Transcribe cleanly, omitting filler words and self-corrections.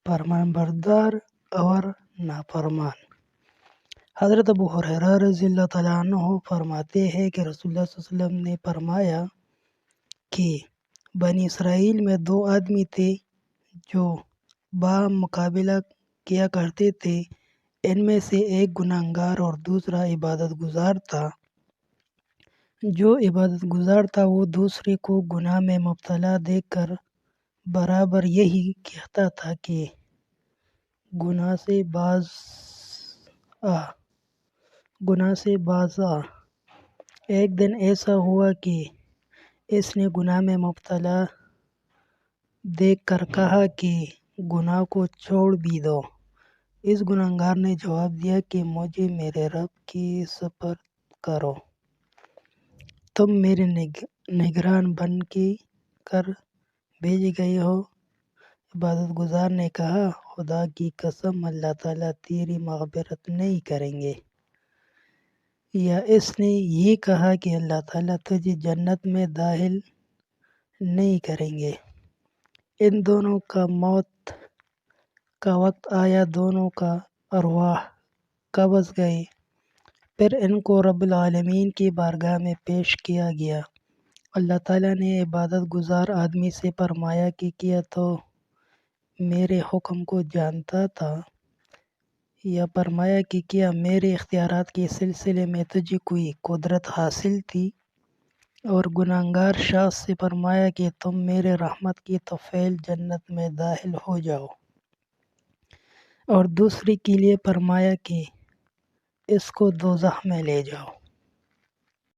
فرمان بردار اور نافرمان۔ حضرت ابو ہریرہ رضی اللہ تعالیٰ عنہ فرماتے ہیں کہ رسول اللہ صلی اللہ علیہ وسلم نے فرمایا کہ بنی اسرائیل میں 2 آدمی تھے جو باہم مقابلہ کیا کرتے تھے۔ ان میں سے ایک گنہگار اور دوسرا عبادت گزار تھا۔ جو عبادت گزار تھا وہ دوسرے کو گناہ میں مبتلا دیکھ کر برابر یہی کہتا تھا کہ گناہ سے باز آ۔ ایک دن ایسا ہوا کہ اس نے گناہ میں مبتلا دیکھ کر کہا کہ گناہ کو چھوڑ بھی دو۔ اس گنہگار نے جواب دیا کہ مجھے میرے رب کی سپرد کرو، تم میرے نگران بن کر بھیجے گئے ہو۔ عبادت گزار نے کہا خدا کی قسم اللہ تعالیٰ تیری مغفرت نہیں کریں گے، یا اس نے یہ کہا کہ اللہ تعالیٰ تجھے جنت میں داخل نہیں کریں گے۔ ان دونوں کا موت کا وقت آیا، دونوں کا ارواح قبض گئے۔ پھر ان کو رب العالمین کی بارگاہ میں پیش کیا گیا۔ اللہ تعالیٰ نے عبادت گزار آدمی سے فرمایا کہ کیا تو میرے حکم کو جانتا تھا؟ یا فرمایا کہ کیا میرے اختیارات کے سلسلے میں تجھے کوئی قدرت حاصل تھی؟ اور گنہگار شخص سے فرمایا کہ تم میرے رحمت کی طفیل جنت میں داخل ہو جاؤ۔ اور دوسرے کے لیے فرمایا کہ اس کو دوزخ میں لے جاؤ۔